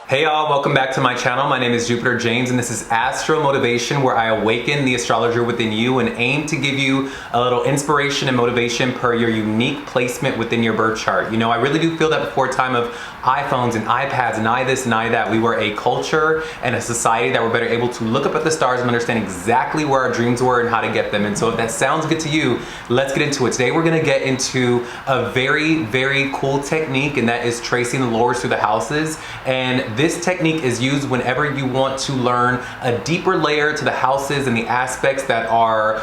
Hey y'all, welcome back to my channel. My name is Jupiter James and this is Astro Motivation, where I awaken the astrologer within you and aim to give you a little inspiration and motivation per your unique placement within your birth chart. You know, I really do feel that before a time of iPhones and iPads and I this and I that, we were a culture and a society that were better able to look up at the stars and understand exactly where our dreams were and how to get them. And so if that sounds good to you, let's get into it. Today we're gonna get into a very, very cool technique, and that is tracing the lores through the houses. And this technique is used whenever you want to learn a deeper layer to the houses and the aspects that are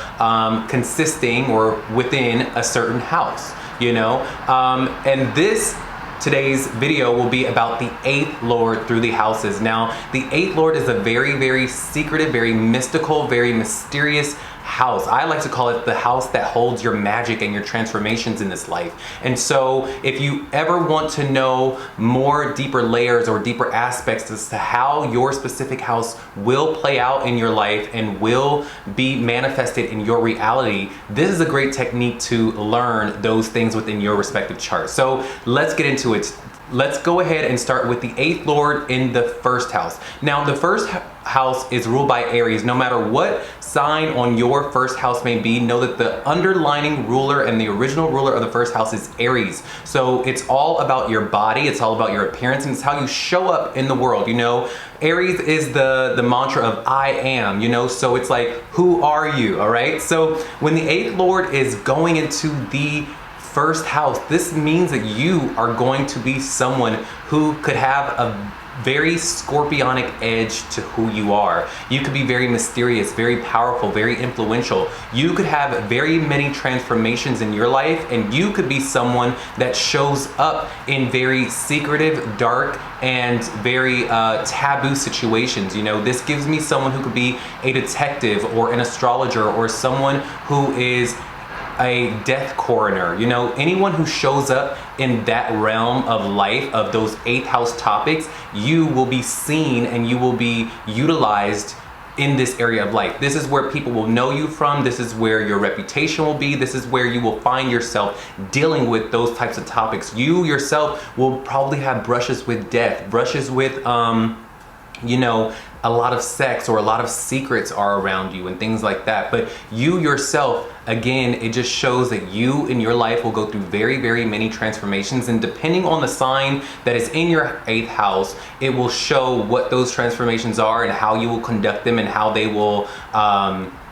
consisting or within a certain house, you know? And today's video will be about the 8th lord through the houses. Now, the 8th lord is a very, very secretive, very mystical, very mysterious house. I like to call it the house that holds your magic and your transformations in this life. And so if you ever want to know more deeper layers or deeper aspects as to how your specific house will play out in your life and will be manifested in your reality, this is a great technique to learn those things within your respective chart. So let's get into it. Let's go ahead and start with the 8th lord in the first house. Now, the first house is ruled by Aries. No matter what sign on your first house may be, know that the underlining ruler and the original ruler of the first house is Aries. So it's all about your body, it's all about your appearance, and it's how you show up in the world. You know, Aries is the mantra of I am, you know, so it's like, who are you, all right? So when the 8th lord is going into the first house, this means that you are going to be someone who could have a very scorpionic edge to who you are. You could be very mysterious, very powerful, very influential. You could have very many transformations in your life, and you could be someone that shows up in very secretive, dark, and very taboo situations. You know, this gives me someone who could be a detective or an astrologer or someone who is a death coroner. You know, anyone who shows up in that realm of life, of those 8th house topics, you will be seen and you will be utilized in this area of life. This is where people will know you from. This is where your reputation will be. This is where you will find yourself dealing with those types of topics. You yourself will probably have brushes with death, brushes with you know, a lot of sex, or a lot of secrets are around you and things like that. But you yourself, again, it just shows that you in your life will go through very, very many transformations, and depending on the sign that is in your 8th house, it will show what those transformations are and how you will conduct them and how they will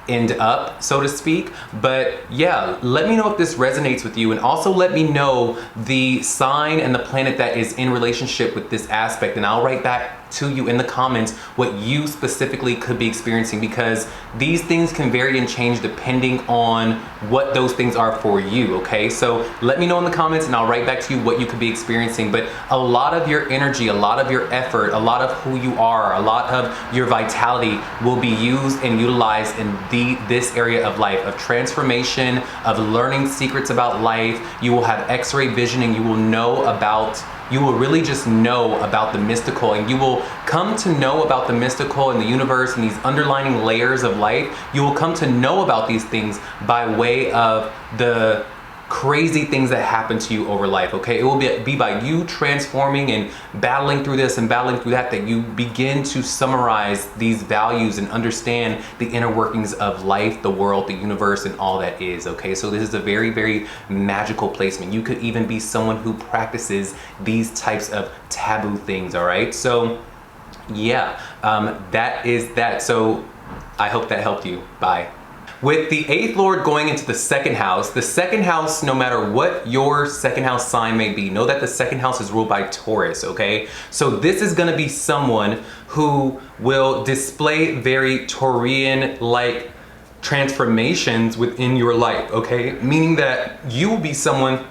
end up, so to speak. But yeah, let me know if this resonates with you, and also let me know the sign and the planet that is in relationship with this aspect, and I'll write back to you in the comments what you specifically could be experiencing, because these things can vary and change depending on what those things are for you, okay? So let me know in the comments and I'll write back to you what you could be experiencing. But a lot of your energy, a lot of your effort, a lot of who you are, a lot of your vitality will be used and utilized in this area of life, of transformation, of learning secrets about life. You will have X-ray vision, and you will really just know about the mystical, and you will come to know about the mystical and the universe and these underlining layers of life. You will come to know about these things by way of the crazy things that happen to you over life, okay? It will be by you transforming and battling through this and battling through that you begin to summarize these values and understand the inner workings of life, the world, the universe, and all that is, okay? So this is a very, very magical placement. You could even be someone who practices these types of taboo things, all right? So yeah, that is that. So I hope that helped you. Bye. With the 8th lord going into the second house, no matter what your second house sign may be, know that the second house is ruled by Taurus, okay? So this is gonna be someone who will display very Taurian-like transformations within your life, okay? Meaning that you will be someone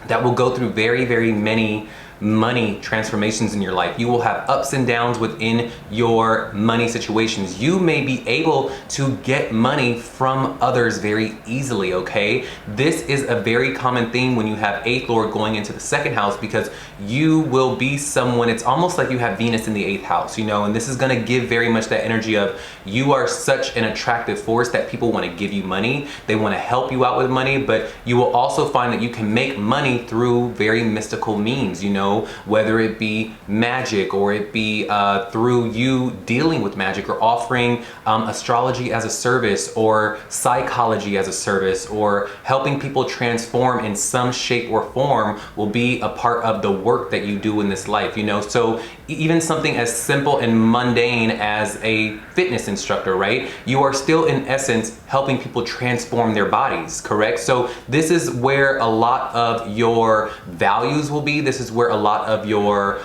that will go through very, very many money transformations in your life. You will have ups and downs within your money situations. You may be able to get money from others very easily, okay? This is a very common theme when you have 8th lord going into the second house, because you will be someone, it's almost like you have Venus in the 8th house, you know, and this is gonna give very much that energy of you are such an attractive force that people wanna give you money, they wanna help you out with money, but you will also find that you can make money through very mystical means, you know, know, whether it be magic or it be through you dealing with magic or offering astrology as a service or psychology as a service or helping people transform in some shape or form will be a part of the work that you do in this life, you know. So even something as simple and mundane as a fitness instructor, right? You are still in essence helping people transform their bodies, correct? So this is where a lot of your values will be. This is where a lot of your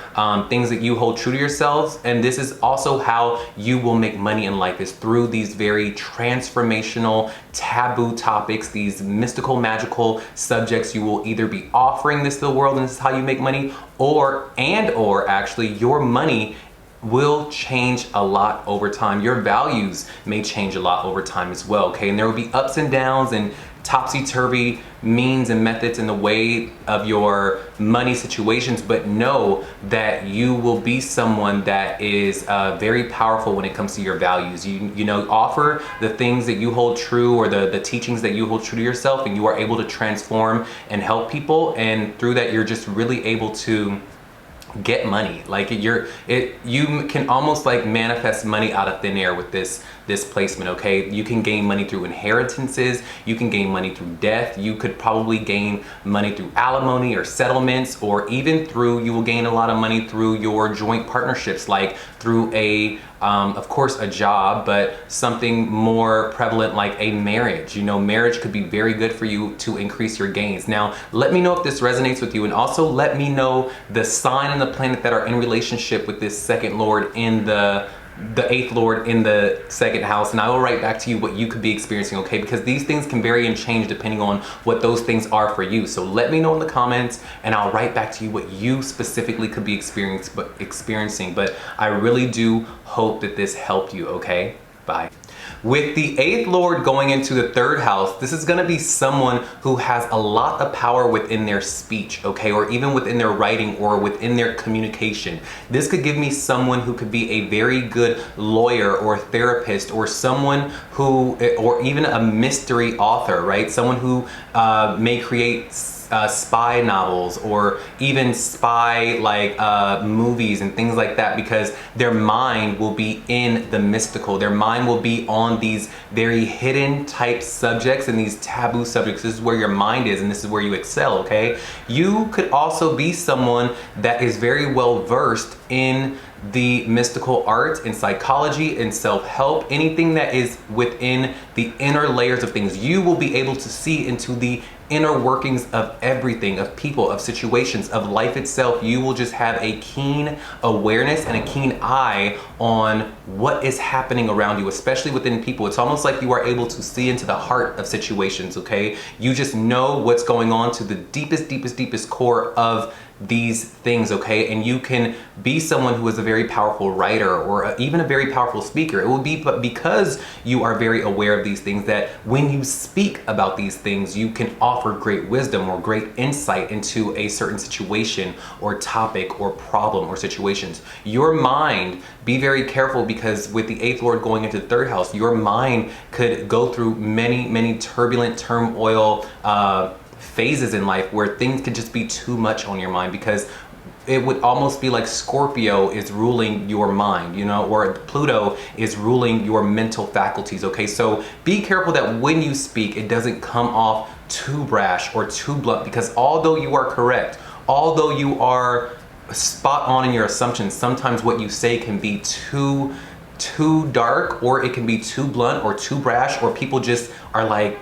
things that you hold true to yourselves. And this is also how you will make money in life, is through these very transformational, taboo topics, these mystical, magical subjects. You will either be offering this to the world and this is how you make money, or actually your money will change a lot over time. Your values may change a lot over time as well, okay? And there will be ups and downs and topsy-turvy means and methods in the way of your money situations, but know that you will be someone that is very powerful when it comes to your values. You know, offer the things that you hold true, or the teachings that you hold true to yourself, and you are able to transform and help people, and through that you're just really able to get money. Like you can almost like manifest money out of thin air with this placement, okay? You can gain money through inheritances, you can gain money through death, you could probably gain money through alimony or settlements, or even you will gain a lot of money through your joint partnerships, like through of course a job, but something more prevalent like a marriage. You know, marriage could be very good for you to increase your gains. Now, let me know if this resonates with you, and also let me know the sign and the planet that are in relationship with this second lord in the eighth lord in the second house, and I will write back to you what you could be experiencing, okay? Because these things can vary and change depending on what those things are for you. So let me know in the comments and I'll write back to you what you specifically could be experiencing. But I really do hope that this helped you, okay? Bye. With the eighth lord going into the third house, this is going to be someone who has a lot of power within their speech, okay, or even within their writing or within their communication. This could give me someone who could be a very good lawyer or therapist, or someone who, or even a mystery author, right? Someone who may create spy novels or even spy movies and things like that, because their mind will be in the mystical. Their mind will be on these very hidden type subjects and these taboo subjects. This is where your mind is, and this is where you excel, okay? You could also be someone that is very well versed in the mystical arts and psychology and self-help, anything that is within the inner layers of things. You will be able to see into the inner workings of everything, of people, of situations, of life itself. You will just have a keen awareness and a keen eye on what is happening around you, especially within people. It's almost like you are able to see into the heart of situations, okay? You just know what's going on to the deepest core of these things, okay? And you can be someone who is a very powerful writer or even a very powerful speaker. It will be because you are very aware of these things that when you speak about these things, you can offer great wisdom or great insight into a certain situation or topic or problem or situations. Your mind, be very careful, because with the eighth lord going into the third house, your mind could go through many turbulent turmoil phases in life where things could just be too much on your mind, because it would almost be like Scorpio is ruling your mind, you know, or Pluto is ruling your mental faculties, okay? So be careful that when you speak, it doesn't come off too brash or too blunt, because although you are correct, although you are spot on in your assumptions, sometimes what you say can be too dark, or it can be too blunt or too brash, or people just are like,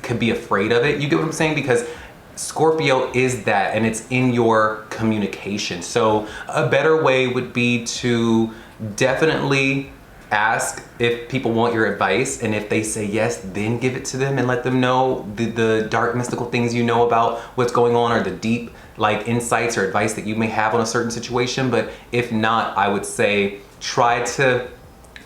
could be afraid of it. You get what I'm saying? Because Scorpio is that, and it's in your communication. So a better way would be to definitely ask if people want your advice, and if they say yes, then give it to them and let them know the dark mystical things you know about what's going on, or the deep insights or advice that you may have on a certain situation. But if not, I would say try to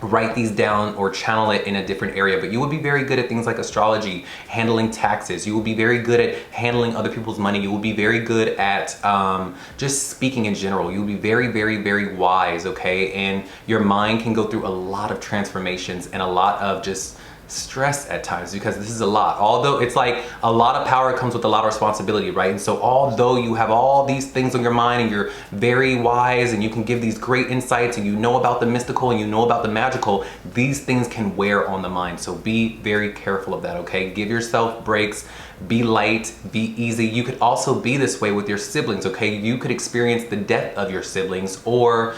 write these down or channel it in a different area. But you will be very good at things like astrology, handling taxes. You will be very good at handling other people's money. You will be very good at just speaking in general. You will be very wise, okay? And your mind can go through a lot of transformations and a lot of just stress at times, because this is a lot. Although it's like a lot of power comes with a lot of responsibility, right? And so although you have all these things on your mind and you're very wise and you can give these great insights and you know about the mystical and you know about the magical, these things can wear on the mind. So be very careful of that, okay? Give yourself breaks. Be light, be easy. You could also be this way with your siblings, okay? You could experience the death of your siblings, or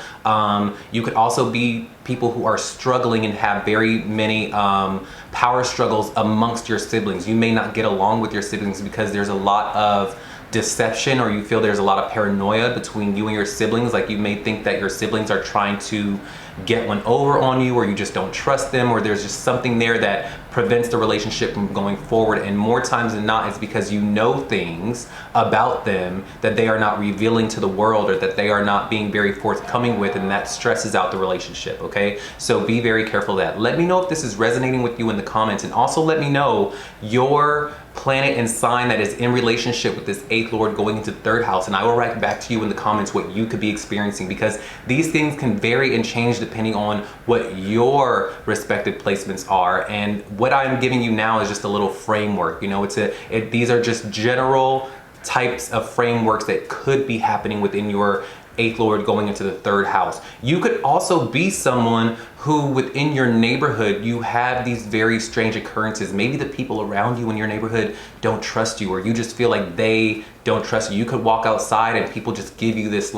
you could also be people who are struggling and have very many power struggles amongst your siblings. You may not get along with your siblings because there's a lot of deception, or you feel there's a lot of paranoia between you and your siblings. Like you may think that your siblings are trying to get one over on you, or you just don't trust them, or there's just something there that prevents the relationship from going forward. And more times than not, it's because you know things about them that they are not revealing to the world, or that they are not being very forthcoming with, and that stresses out the relationship, okay? So be very careful of that. Let me know if this is resonating with you in the comments, and also let me know your planet and sign that is in relationship with this 8th Lord going into the 3rd house, and I will write back to you in the comments what you could be experiencing, because these things can vary and change depending on what your respective placements are. And what I'm giving you now is just a little framework, you know. These are just general types of frameworks that could be happening within your 8th Lord going into the 3rd house. You could also be someone who within your neighborhood, you have these very strange occurrences. Maybe the people around you in your neighborhood don't trust you, or you just feel like they don't trust you. You could walk outside and people just give you this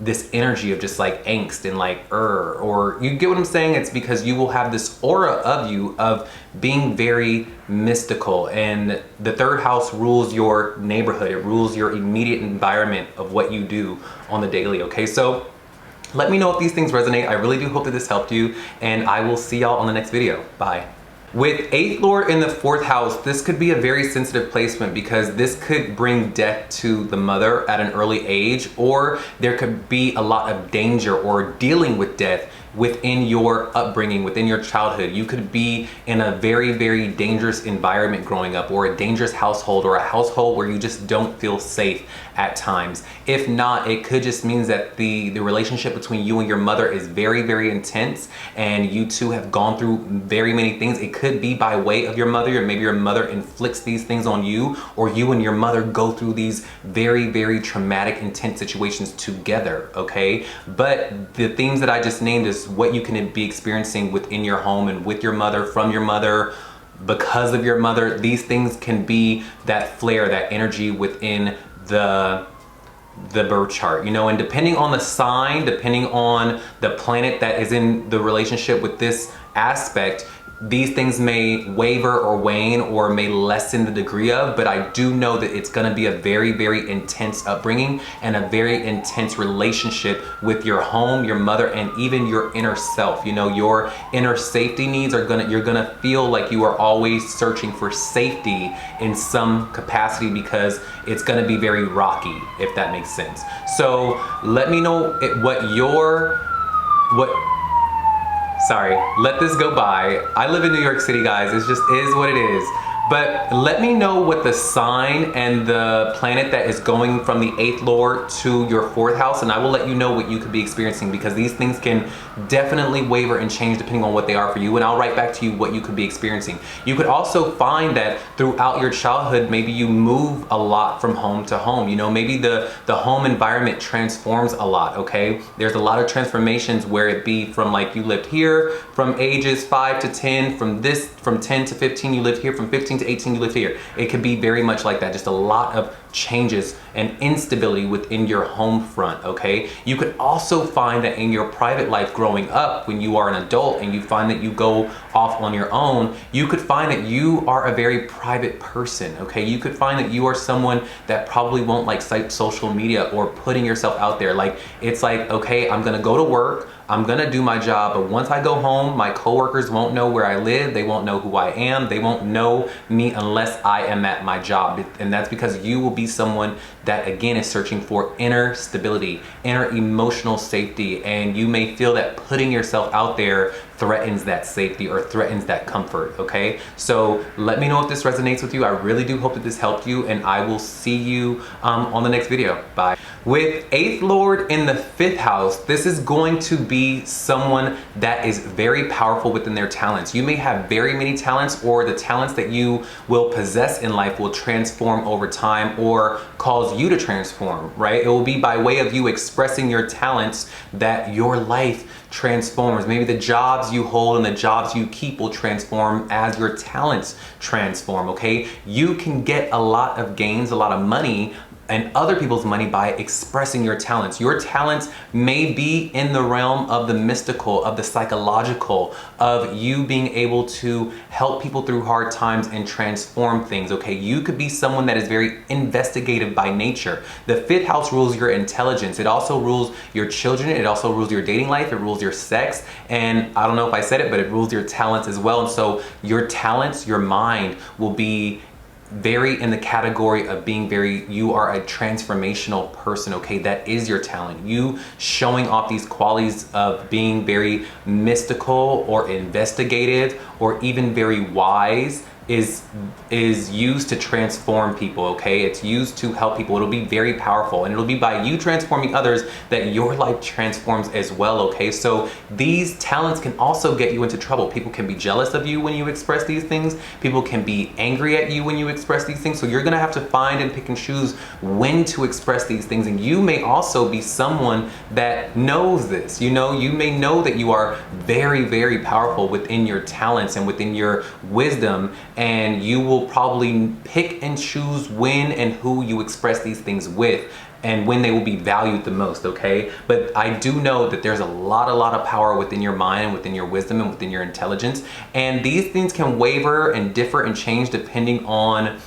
this energy of just like angst and like or you get what I'm saying? It's because you will have this aura of you of being very mystical, and the 3rd house rules your neighborhood. It rules your immediate environment of what you do on the daily, okay? So let me know if these things resonate. I really do hope that this helped you, and I will see y'all on the next video. Bye. With 8th Lord in the 4th house, this could be a very sensitive placement, because this could bring death to the mother at an early age, or there could be a lot of danger or dealing with death within your upbringing, within your childhood. You could be in a very, very dangerous environment growing up, or a dangerous household, or a household where you just don't feel safe at times. If not, it could just means that the relationship between you and your mother is very, very intense, and you two have gone through very many things. It could be by way of your mother, or maybe your mother inflicts these things on you, or you and your mother go through these very, very traumatic, intense situations together, okay? But the themes that I just named is what you can be experiencing within your home and with your mother, from your mother, because of your mother. These things can be that flare, that energy within the birth chart, you know. And depending on the sign, depending on the planet that is in the relationship with this aspect, these things may waver or wane, or may lessen the degree of, but I do know that it's gonna be a very, very intense upbringing and a very intense relationship with your home, your mother, and even your inner self. You know, your inner safety needs are you're gonna feel like you are always searching for safety in some capacity, because it's gonna be very rocky, if that makes sense. So let me know sorry, let this go by. I live in New York City, guys. It just is what it is. But let me know what the sign and the planet that is going from the 8th Lord to your 4th house, and I will let you know what you could be experiencing, because these things can definitely waver and change depending on what they are for you, and I'll write back to you what you could be experiencing. You could also find that throughout your childhood, maybe you move a lot from home to home. You know, maybe the home environment transforms a lot, okay? There's a lot of transformations, where it be from like you lived here from ages 5 to 10, from 10 to 15 you lived here, from 15 to 18 you live here. It could be very much like that, just a lot of changes and instability within your home front, okay? You could also find that in your private life growing up, when you are an adult and you find that you go off on your own, you could find that you are a very private person, okay? You could find that you are someone that probably won't like social media or putting yourself out there. Like, it's like, okay, I'm gonna go to work, I'm gonna do my job, but once I go home, my coworkers won't know where I live, they won't know who I am, they won't know me unless I am at my job. And that's because you will be someone that, again, is searching for inner stability, inner emotional safety, and you may feel that putting yourself out there threatens that safety or threatens that comfort, okay? So let me know if this resonates with you. I really do hope that this helped you, and I will see you on the next video. Bye. With 8th Lord in the 5th house, this is going to be someone that is very powerful within their talents. You may have very many talents, or the talents that you will possess in life will transform over time or cause you to transform, right? It will be by way of you expressing your talents that your life transforms. Maybe the jobs you hold and the jobs you keep will transform as your talents transform, okay? You can get a lot of gains, a lot of money and other people's money by expressing your talents. Your talents may be in the realm of the mystical, of the psychological, of you being able to help people through hard times and transform things, okay? You could be someone that is very investigative by nature. The 5th house rules your intelligence. It also rules your children. It also rules your dating life. It rules your sex. And I don't know if I said it, but it rules your talents as well. And so your talents, your mind will be very in the category of being you are a transformational person, okay? That is your talent. You showing off these qualities of being very mystical or investigative or even very wise is used to transform people, okay? It's used to help people. It'll be very powerful, and it'll be by you transforming others that your life transforms as well, okay? So these talents can also get you into trouble. People can be jealous of you when you express these things. People can be angry at you when you express these things. So you're gonna have to find and pick and choose when to express these things. And you may also be someone that knows this. You know, you may know that you are very, very powerful within your talents and within your wisdom, and you will probably pick and choose when and who you express these things with and when they will be valued the most, okay? But I do know that there's a lot of power within your mind and within your wisdom and within your intelligence, and these things can waver and differ and change depending on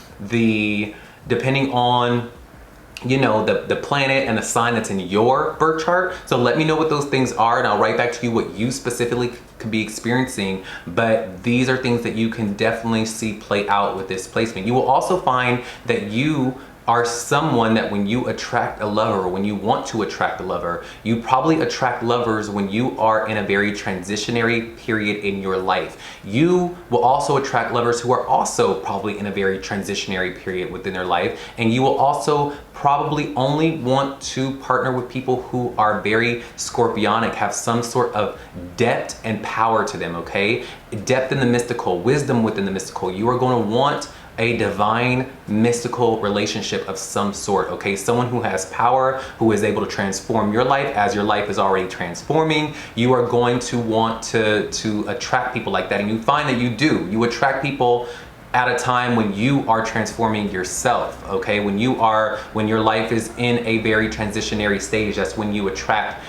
you know, the planet and the sign that's in your birth chart. So let me know what those things are, and I'll write back to you what you specifically could be experiencing. But these are things that you can definitely see play out with this placement. You will also find that you are someone that when you attract a lover, or when you want to attract a lover, you probably attract lovers when you are in a very transitionary period in your life. You will also attract lovers who are also probably in a very transitionary period within their life, and you will also probably only want to partner with people who are very scorpionic, have some sort of depth and power to them, okay? Depth in the mystical, wisdom within the mystical. You are going to want a divine mystical relationship of some sort, okay? Someone who has power, who is able to transform your life as your life is already transforming. You are going to want to attract people like that, and you find that you do. You attract people at a time when you are transforming yourself, okay? When your life is in a very transitionary stage, that's when you attract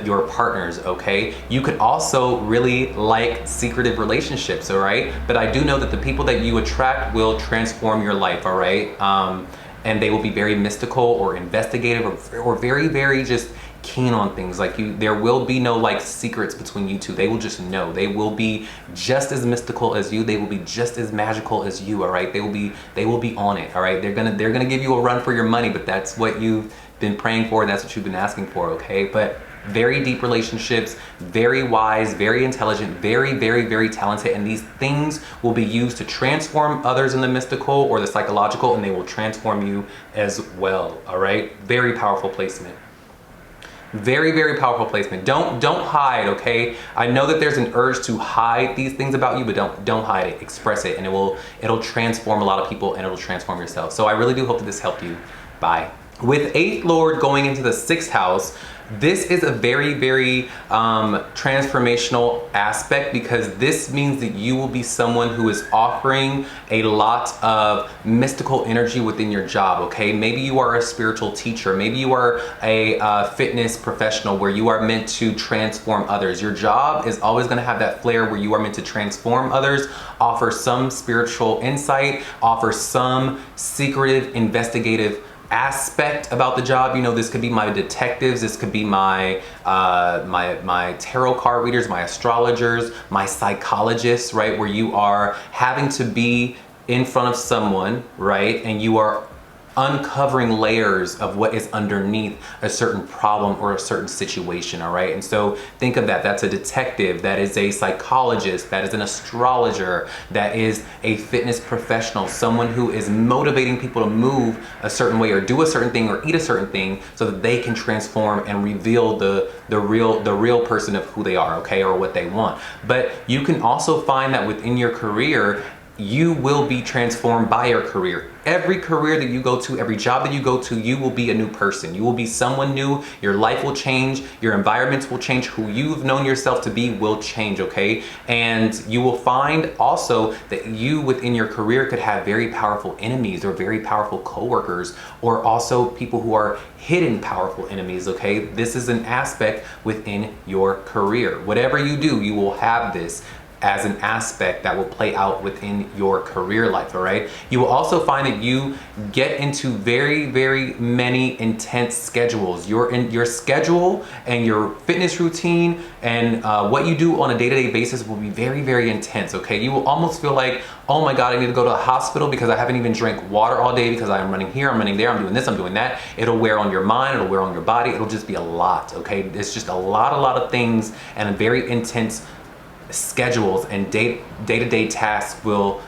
your partners, okay? You could also really like secretive relationships, all right? But I do know that the people that you attract will transform your life, all right? And they will be very mystical or investigative or very, very just keen on things. Like there will be no like secrets between you two. They will just know. They will be just as mystical as you. They will be just as magical as you, all right? They will be on it, all right? They're gonna give you a run for your money, but that's what you've been praying for. That's what you've been asking for, okay? But very deep relationships, very wise, very intelligent, very, very, very talented, and these things will be used to transform others in the mystical or the psychological, and they will transform you as well, all right? Very powerful placement. Very, very powerful placement. Don't hide, okay? I know that there's an urge to hide these things about you, but don't hide it. Express it, and it'll transform a lot of people, and it'll transform yourself. So I really do hope that this helped you. Bye. With 8th Lord going into the 6th house, this is a very, very transformational aspect, because this means that you will be someone who is offering a lot of mystical energy within your job, okay? Maybe you are a spiritual teacher. Maybe you are a fitness professional where you are meant to transform others. Your job is always gonna have that flair where you are meant to transform others, offer some spiritual insight, offer some secretive, investigative aspect about the job. You know, this could be my detectives, this could be my my tarot card readers, my astrologers, my psychologists, right? Where you are having to be in front of someone, right? And you are uncovering layers of what is underneath a certain problem or a certain situation, all right? And so think of that. That's a detective, that is a psychologist, that is an astrologer, that is a fitness professional, someone who is motivating people to move a certain way or do a certain thing or eat a certain thing so that they can transform and reveal the real person of who they are, okay, or what they want. But you can also find that within your career, you will be transformed by your career. Every career that you go to, every job that you go to, you will be a new person. You will be someone new. Your life will change. Your environments will change. Who you've known yourself to be will change, okay? And you will find also that you within your career could have very powerful enemies or very powerful coworkers, or also people who are hidden powerful enemies, okay? This is an aspect within your career. Whatever you do, you will have this as an aspect that will play out within your career life, all right? You will also find that you get into very, very many intense schedules. Your schedule and your fitness routine and what you do on a day-to-day basis will be very, very intense, okay? You will almost feel like, oh my God, I need to go to the hospital because I haven't even drank water all day because I'm running here, I'm running there, I'm doing this, I'm doing that. It'll wear on your mind, it'll wear on your body, it'll just be a lot, okay? It's just a lot of things and a very intense schedules and day-to-day tasks will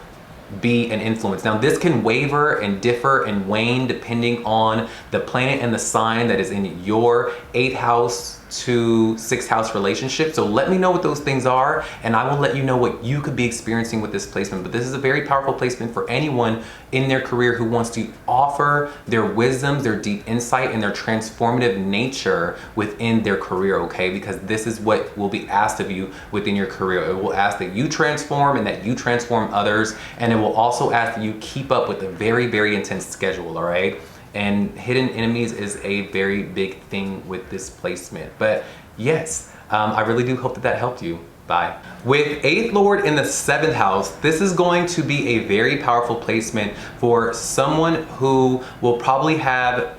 be an influence. Now this can waver and differ and wane depending on the planet and the sign that is in your 8th house to 6th house relationship. So let me know what those things are and I will let you know what you could be experiencing with this placement. But this is a very powerful placement for anyone in their career who wants to offer their wisdoms, their deep insight, and their transformative nature within their career, okay? Because this is what will be asked of you within your career. It will ask that you transform and that you transform others, and it will also ask that you keep up with a very, very intense schedule, all right? And hidden enemies is a very big thing with this placement. But yes, I really do hope that that helped you. Bye. With 8th Lord in the 7th house, this is going to be a very powerful placement for someone who will probably have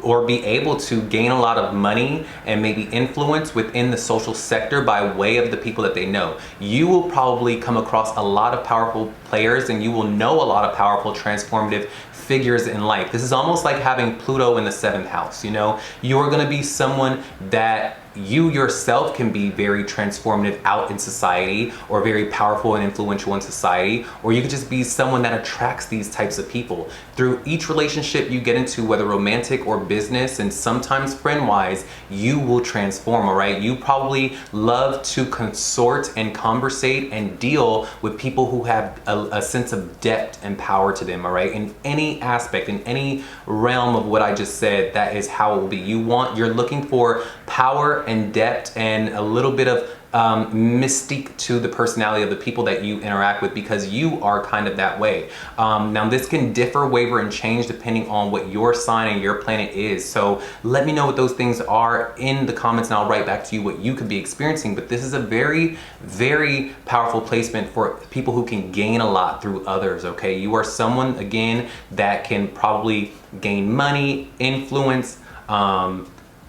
or be able to gain a lot of money and maybe influence within the social sector by way of the people that they know. You will probably come across a lot of powerful players and you will know a lot of powerful transformative figures in life. This is almost like having Pluto in the 7th house, you know? You're gonna be someone that you yourself can be very transformative out in society or very powerful and influential in society, or you could just be someone that attracts these types of people. Through each relationship you get into, whether romantic or business and sometimes friend-wise, you will transform, all right? You probably love to consort and conversate and deal with people who have a sense of depth and power to them, all right? In any aspect, in any realm of what I just said, that is how it will be. You're looking for power and depth and a little bit of mystique to the personality of the people that you interact with, because you are kind of that way. Now this can differ, waver, and change depending on what your sign and your planet is. So let me know what those things are in the comments and I'll write back to you what you could be experiencing. But this is a very, very powerful placement for people who can gain a lot through others, okay? You are someone, again, that can probably gain money, influence,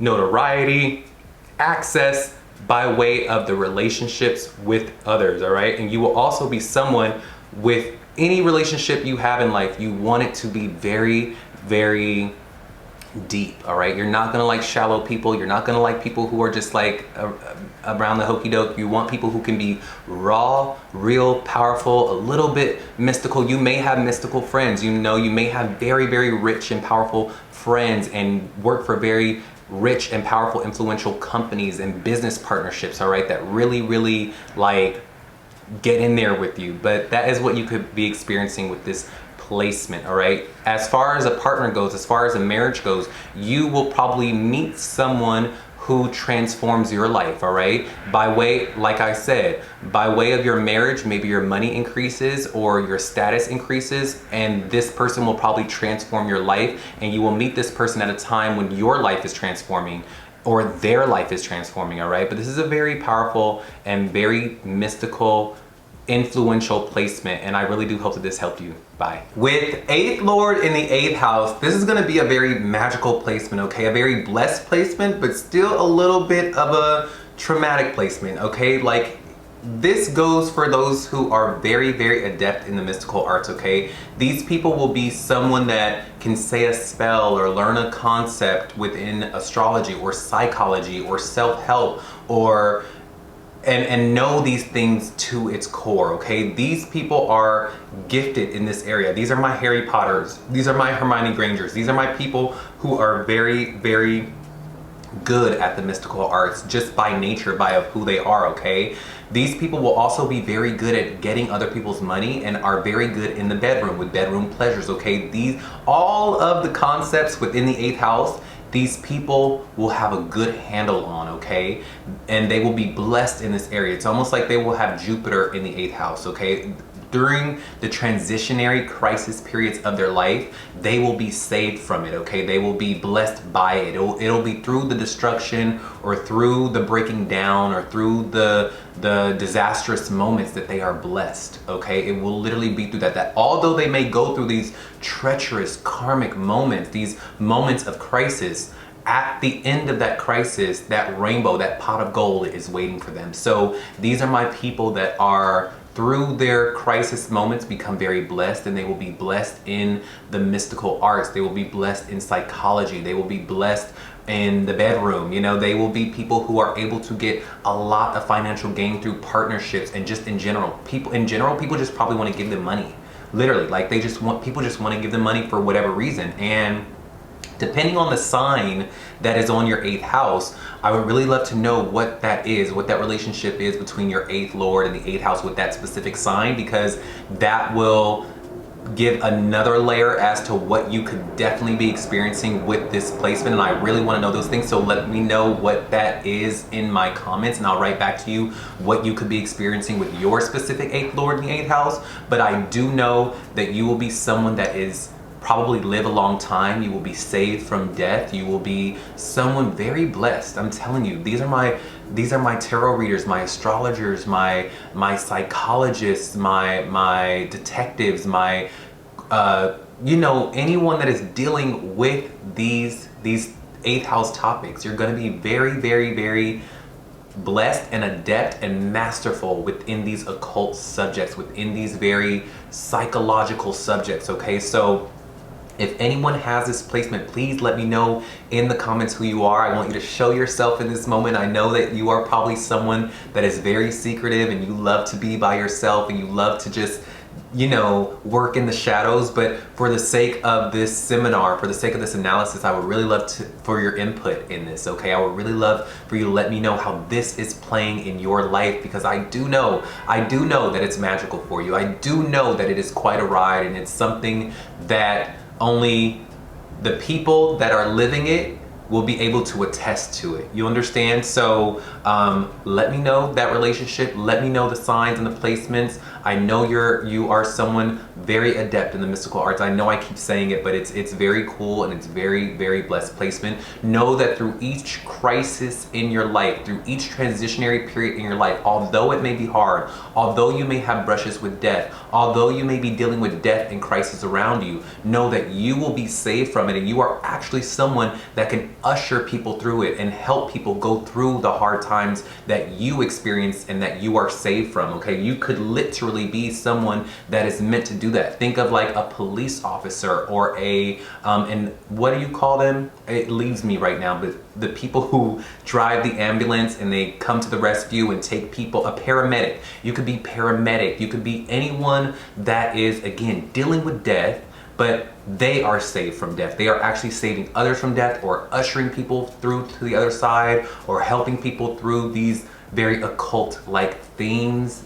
notoriety, access by way of the relationships with others, all right? And you will also be someone with any relationship you have in life, you want it to be very, very deep, all right? You're not gonna like shallow people. You're not gonna like people who are just like around the hokey doke. You want people who can be raw, real, powerful, a little bit mystical. You may have mystical friends, you know, you may have very, very rich and powerful friends and work for very rich and powerful influential companies and business partnerships, all right, that really, really like get in there with you. But that is what you could be experiencing with this placement, all right? As far as a partner goes, as far as a marriage goes, you will probably meet someone who transforms your life, all right? By way, like I said, by way of your marriage, maybe your money increases or your status increases, and this person will probably transform your life, and you will meet this person at a time when your life is transforming or their life is transforming, all right? But this is a very powerful and very mystical, influential placement, and I really do hope that this helped you. Bye. With 8th Lord in the 8th house, this is going to be a very magical placement, okay? A very blessed placement, but still a little bit of a traumatic placement, okay? Like, this goes for those who are very, very adept in the mystical arts, okay? These people will be someone that can say a spell or learn a concept within astrology or psychology or self-help or and know these things to its core, okay? These people are gifted in this area. These are my Harry Potters. These are my Hermione Grangers. These are my people who are very, very good at the mystical arts just by nature, by of who they are, okay? These people will also be very good at getting other people's money and are very good in the bedroom with bedroom pleasures, okay? All of the concepts within the 8th house, these people will have a good handle on, okay? And they will be blessed in this area. It's almost like they will have Jupiter in the 8th house, okay? During the transitionary crisis periods of their life, they will be saved from it, okay? They will be blessed by it. It'll be through the destruction or through the breaking down or through the disastrous moments that they are blessed, okay? It will literally be through that although they may go through these treacherous karmic moments, these moments of crisis, at the end of that crisis, that rainbow, that pot of gold is waiting for them. So these are my people that are, through their crisis moments, become very blessed, and they will be blessed in the mystical arts. They will be blessed in psychology. They will be blessed in the bedroom. You know, they will be people who are able to get a lot of financial gain through partnerships and just in general. People just probably want to give them money. Literally, like people just want to give them money for whatever reason. And depending on the sign that is on your 8th house, I would really love to know what that is, what that relationship is between your 8th lord and the 8th house with that specific sign, because that will give another layer as to what you could definitely be experiencing with this placement. And I really want to know those things, so let me know what that is in my comments and I'll write back to you what you could be experiencing with your specific 8th lord in the 8th house. But I do know that you will be someone that is probably live a long time. You will be saved from death. You will be someone very blessed. I'm telling you, these are my tarot readers, my astrologers, my psychologists, my detectives, my you know, anyone that is dealing with these 8th house topics. You're going to be very, very, very blessed and adept and masterful within these occult subjects, within these very psychological subjects, okay? So if anyone has this placement, please let me know in the comments who you are. I want you to show yourself in this moment. I know that you are probably someone that is very secretive and you love to be by yourself and you love to just, you know, work in the shadows. But for the sake of this seminar, for the sake of this analysis, I would really love for your input in this, okay? I would really love for you to let me know how this is playing in your life, because I do know that it's magical for you. I do know that it is quite a ride, and it's something that only the people that are living it will be able to attest to it. You understand? So let me know that relationship. Let me know the signs and the placements. I know you are someone very adept in the mystical arts. I know I keep saying it, but it's very cool and it's very, very blessed placement. Know that through each crisis in your life, through each transitionary period in your life, although it may be hard, although you may have brushes with death, although you may be dealing with death and crisis around you, know that you will be saved from it, and you are actually someone that can usher people through it and help people go through the hard times that you experience and that you are saved from, okay? You could literally be someone that is meant to do that. Think of like a police officer or and what do you call them? It leaves me right now, but the people who drive the ambulance and they come to the rescue and take people, a paramedic. You could be paramedic. You could be anyone that is, again, dealing with death, but they are saved from death. They are actually saving others from death, or ushering people through to the other side, or helping people through these very occult-like themes,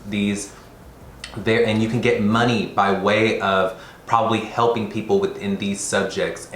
and you can get money by way of probably helping people within these subjects,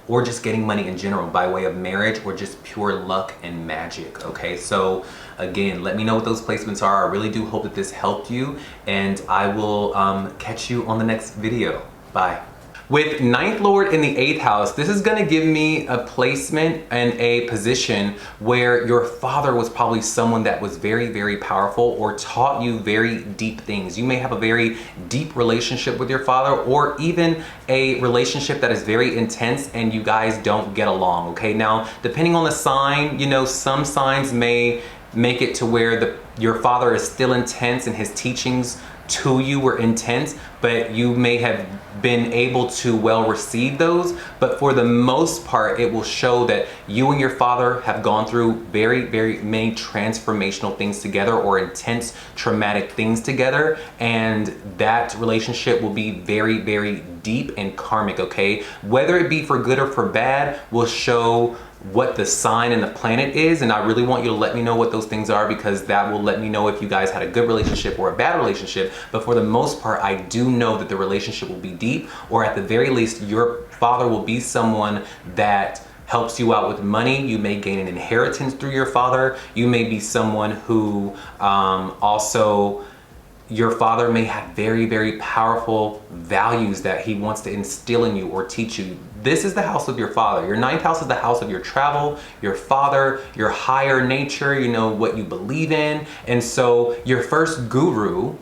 or just getting money in general by way of marriage or just pure luck and magic, okay? So again, let me know what those placements are. I really do hope that this helped you, and I will catch you on the next video. Bye. With 9th Lord in the 8th house, this is gonna give me a placement and a position where your father was probably someone that was very, very powerful or taught you very deep things. You may have a very deep relationship with your father, or even a relationship that is very intense and you guys don't get along, okay? Now, depending on the sign, you know, some signs may make it to where your father is still intense and his teachings to you were intense, but you may have been able to well receive those. But for the most part, it will show that you and your father have gone through very, very many transformational things together, or intense traumatic things together. And that relationship will be very, very deep and karmic, okay? Whether it be for good or for bad will show what the sign and the planet is, and I really want you to let me know what those things are, because that will let me know if you guys had a good relationship or a bad relationship. But for the most part, I do know that the relationship will be deep, or at the very least your father will be someone that helps you out with money. You may gain an inheritance through your father. You may be someone who also, your father may have very, very powerful values that he wants to instill in you or teach you. This is the house of your father. Your ninth house is the house of your travel, your father, your higher nature, you know, what you believe in. And so your first guru,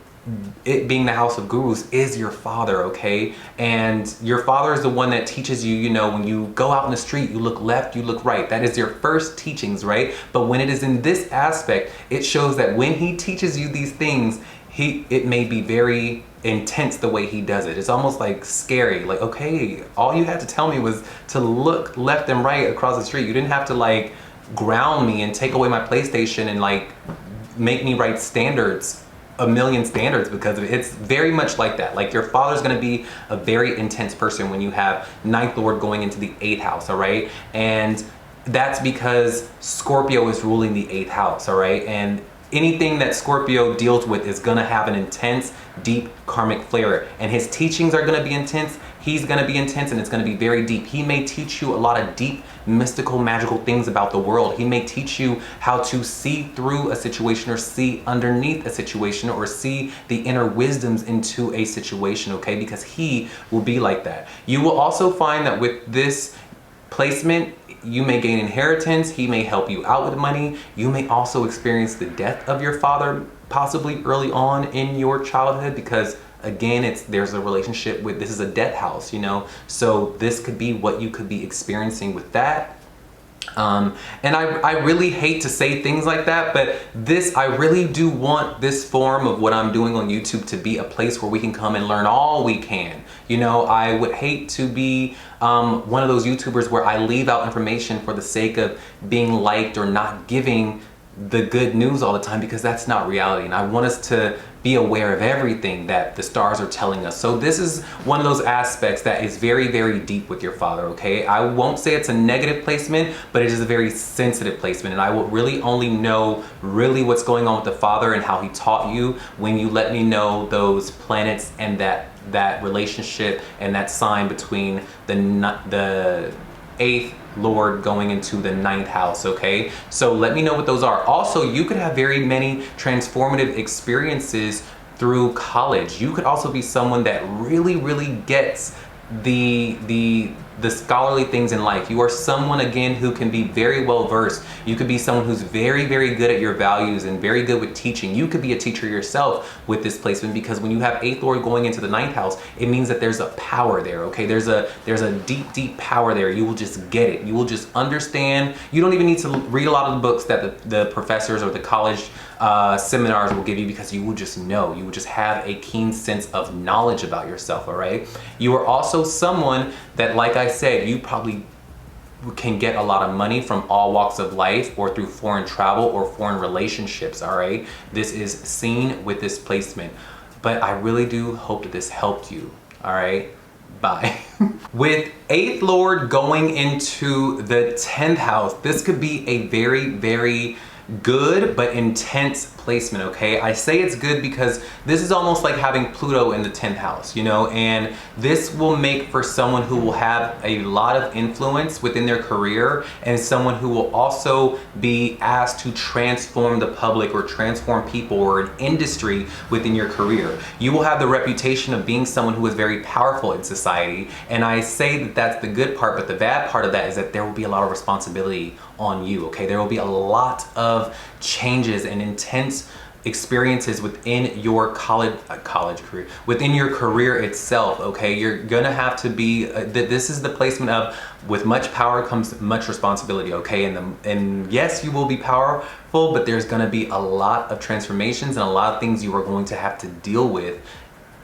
it being the house of gurus, is your father, okay? And your father is the one that teaches you, you know, when you go out in the street, you look left, you look right. That is your first teachings, right? But when it is in this aspect, it shows that when he teaches you these things, it may be very intense the way he does it. It's almost like scary. Like, okay, all you had to tell me was to look left and right across the street. You didn't have to like ground me and take away my PlayStation and like make me write standards, a million standards because of it. It's very much like that. Like your father's gonna be a very intense person when you have ninth lord going into the 8th house, all right? And that's because Scorpio is ruling the 8th house, all right? And anything that Scorpio deals with is gonna have an intense, deep karmic flair. And his teachings are gonna be intense, he's gonna be intense, and it's gonna be very deep. He may teach you a lot of deep, mystical, magical things about the world. He may teach you how to see through a situation, or see underneath a situation, or see the inner wisdoms into a situation, okay? Because he will be like that. You will also find that with this placement, you may gain inheritance, he may help you out with money. You may also experience the death of your father, possibly early on in your childhood, because again, there's a relationship with, this is a death house, you know? So this could be what you could be experiencing with that. And I really hate to say things like that, but I really do want this form of what I'm doing on YouTube to be a place where we can come and learn all we can. You know, I would hate to be one of those YouTubers where I leave out information for the sake of being liked or not giving the good news all the time, because that's not reality. And I want us to be aware of everything that the stars are telling us. So this is one of those aspects that is very, very deep with your father, okay? I won't say it's a negative placement, but it is a very sensitive placement. And I will really only know really what's going on with the father and how he taught you when you let me know those planets and that relationship and that sign between the 8th lord going into the 9th house, okay? So let me know what those are. Also, you could have very many transformative experiences through college. You could also be someone that really, really gets the scholarly things in life. You are someone, again, who can be very well versed. You could be someone who's very, very good at your values and very good with teaching. You could be a teacher yourself with this placement, because when you have 8th lord going into the 9th house, it means that there's a power there, okay? There's a deep, deep power there. You will just get it. You will just understand. You don't even need to read a lot of the books that the professors or the college seminars will give you, because you will just know. You will just have a keen sense of knowledge about yourself, all right? You are also someone that, like I said, you probably can get a lot of money from all walks of life, or through foreign travel or foreign relationships, all right? This is seen with this placement. But I really do hope that this helped you, all right? Bye. With 8th lord going into the 10th house, this could be a very, very good but intense placement, okay? I say it's good because this is almost like having Pluto in the 10th house, you know, and this will make for someone who will have a lot of influence within their career, and someone who will also be asked to transform the public or transform people or an industry within your career. You will have the reputation of being someone who is very powerful in society, and I say that that's the good part, but the bad part of that is that there will be a lot of responsibility on you, okay? There will be a lot of changes and intense experiences within your college career, within your career itself. Okay, you're gonna have to be this is the placement of, with much power comes much responsibility. Okay, and yes, you will be powerful, but there's gonna be a lot of transformations and a lot of things you are going to have to deal with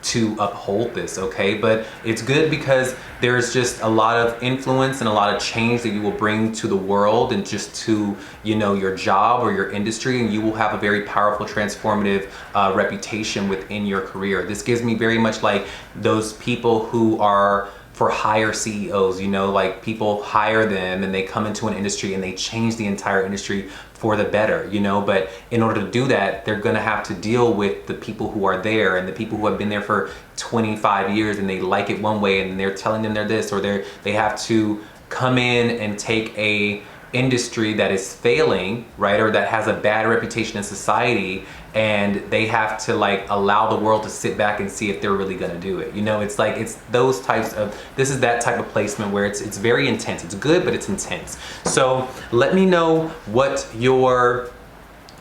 to uphold this. Okay, but it's good because there's just a lot of influence and a lot of change that you will bring to the world and just to, you know, your job or your industry, and you will have a very powerful transformative reputation within your career. This gives me very much like those people who are for hire CEOs, you know, like people hire them and they come into an industry and they change the entire industry for the better, you know. But in order to do that, they're gonna have to deal with the people who are there and the people who have been there for 25 years and they like it one way and they're telling them they're this, or they have to come in and take a industry that is failing, right, or that has a bad reputation in society, and they have to like allow the world to sit back and see if they're really gonna do it. You know, it's like, it's those types of, this is that type of placement where it's very intense. It's good, but it's intense. So let me know what your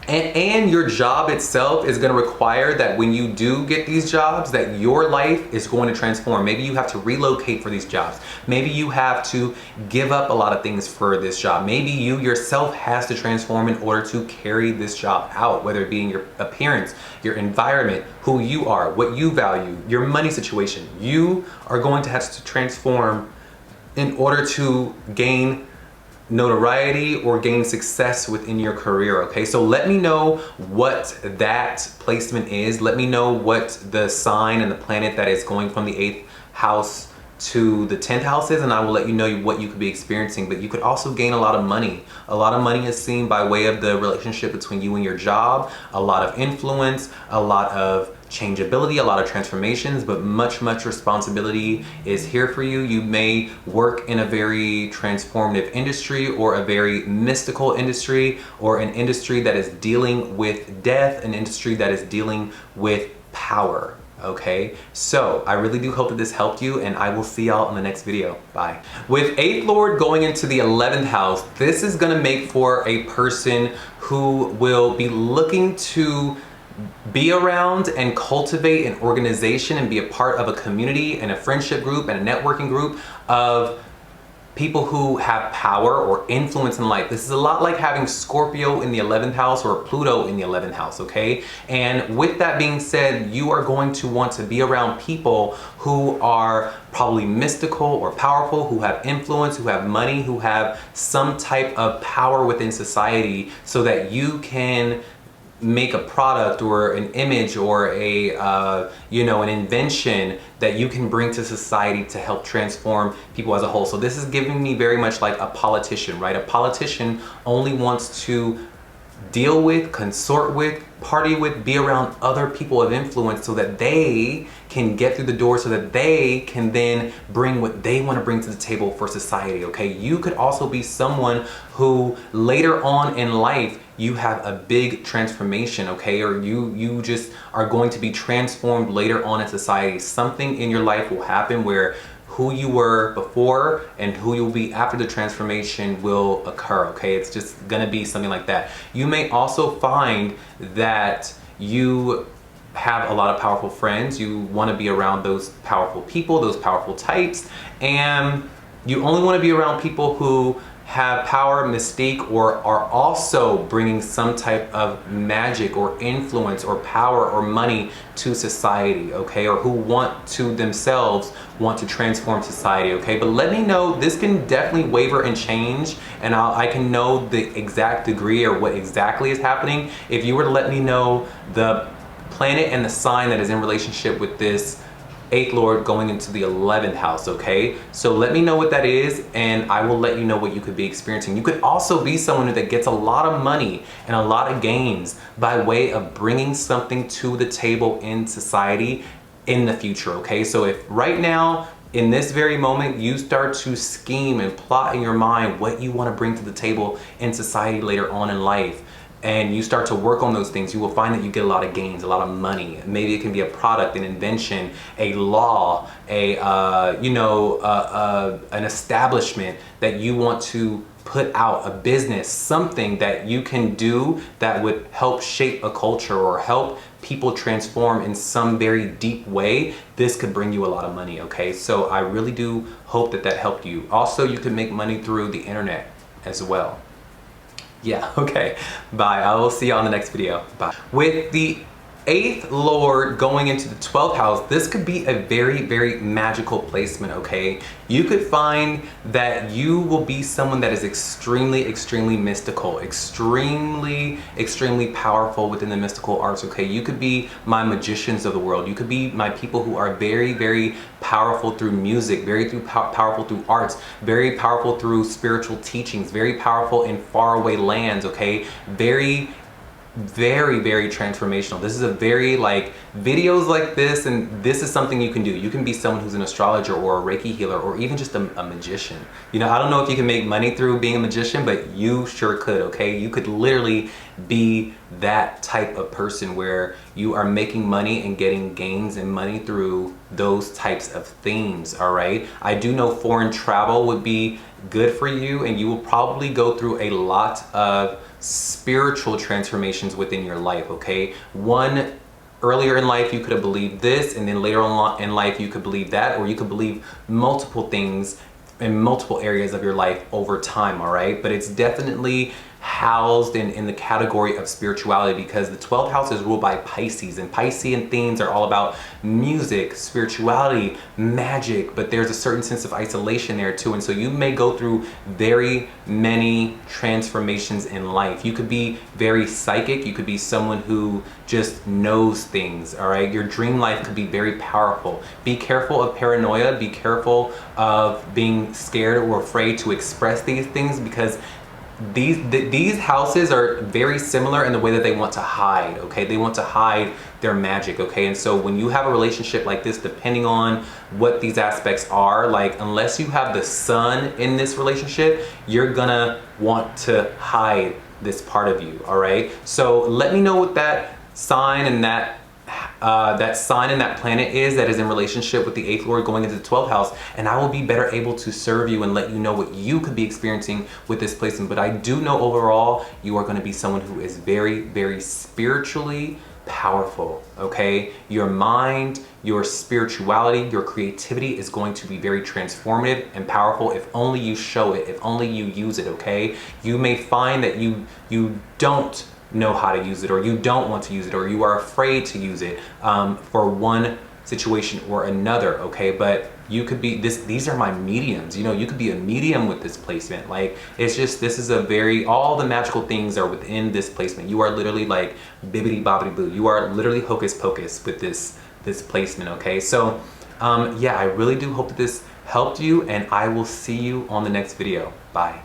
and your job itself is going to require that when you do get these jobs, that your life is going to transform. Maybe you have to relocate for these jobs. Maybe you have to give up a lot of things for this job. Maybe you yourself has to transform in order to carry this job out, whether it be in your appearance, your environment, who you are, what you value, your money situation. You are going to have to transform in order to gain notoriety or gain success within your career. Okay, so let me know what that placement is. Let me know what the sign and the planet that is going from the 8th house to the 10th house is, and I will let you know what you could be experiencing. But you could also gain a lot of money. A lot of money is seen by way of the relationship between you and your job, a lot of influence, a lot of changeability, a lot of transformations, but much responsibility is here for you. You may work in a very transformative industry or a very mystical industry, or an industry that is dealing with death, an industry that is dealing with power. Okay, so I really do hope that this helped you, and I will see y'all in the next video. Bye. With 8th Lord going into the 11th house, this is gonna make for a person who will be looking to be around and cultivate an organization and be a part of a community and a friendship group and a networking group of people who have power or influence in life. This is a lot like having Scorpio in the 11th house or Pluto in the 11th house, okay? And with that being said, you are going to want to be around people who are probably mystical or powerful, who have influence, who have money, who have some type of power within society, so that you can make a product or an image or a you know, an invention that you can bring to society to help transform people as a whole. So this is giving me very much like a politician, right? A politician only wants to deal with, consort with, party with, be around other people of influence so that they can get through the door, so that they can then bring what they want to bring to the table for society. Okay, you could also be someone who later on in life you have a big transformation, okay, or you just are going to be transformed later on in society. Something in your life will happen where who you were before and who you'll be after the transformation will occur, okay? It's just gonna be something like that. You may also find that you have a lot of powerful friends. You want to be around those powerful people, those powerful types, and you only want to be around people who have power, mystique, or are also bringing some type of magic or influence or power or money to society, okay? Or who want to themselves want to transform society, okay? But let me know, this can definitely waver and change, and I can know the exact degree or what exactly is happening if you were to let me know the planet and the sign that is in relationship with this 8th Lord going into the 11th house, okay? So let me know what that is, and I will let you know what you could be experiencing. You could also be someone that gets a lot of money and a lot of gains by way of bringing something to the table in society in the future, okay? So if right now, in this very moment, you start to scheme and plot in your mind what you want to bring to the table in society later on in life, and you start to work on those things, you will find that you get a lot of gains, a lot of money. Maybe it can be a product, an invention, a law, an establishment that you want to put out, a business, something that you can do that would help shape a culture or help people transform in some very deep way, this could bring you a lot of money, okay? So I really do hope that that helped you. Also, you can make money through the internet as well. Yeah, okay, bye. I will see you on the next video. Bye. With the 8th Lord going into the 12th house, this could be a very, very magical placement, okay? You could find that you will be someone that is extremely, extremely mystical, extremely, extremely powerful within the mystical arts, okay? You could be my magicians of the world. You could be my people who are very, very powerful through music, very powerful through arts, very powerful through spiritual teachings, very powerful in faraway lands, okay? Very, very transformational. This is a very like videos like this, and this is something you can do. You can be someone who's an astrologer or a Reiki healer or even just a magician. You know, I don't know if you can make money through being a magician, but you sure could, okay? You could literally be that type of person where you are making money and getting gains and money through those types of themes, all right? I do know foreign travel would be good for you, and you will probably go through a lot of spiritual transformations within your life, okay? One, earlier in life you could have believed this, and then later on in life you could believe that, or you could believe multiple things in multiple areas of your life over time, all right? But it's definitely housed in the category of spirituality, because the 12th house is ruled by Pisces, and Piscean themes are all about music, spirituality, magic, but there's a certain sense of isolation there too. And so you may go through very many transformations in life. You could be very psychic. You could be someone who just knows things, all right? Your dream life could be very powerful. Be careful of paranoia. Be careful of being scared or afraid to express these things, because these houses are very similar in the way that they want to hide, okay? They want to hide their magic, okay? And so when you have a relationship like this, depending on what these aspects are, like unless you have the sun in this relationship, you're gonna want to hide this part of you, all right? So let me know what that sign and that sign and that planet is that is in relationship with the 8th Lord going into the 12th house, and I will be better able to serve you and let you know what you could be experiencing with this placement. But I do know overall you are going to be someone who is very, very spiritually powerful, okay? Your mind, your spirituality, your creativity is going to be very transformative and powerful if only you show it, if only you use it, okay? You may find that you don't know how to use it, or you don't want to use it, or you are afraid to use it for one situation or another, okay? But you could be these are my mediums, you know, you could be a medium with this placement. Like, it's just, this is a very, all the magical things are within this placement. You are literally like bibbidi bobbidi boo. You are literally hocus pocus with this placement, okay? So yeah, I really do hope that this helped you, and I will see you on the next video. Bye.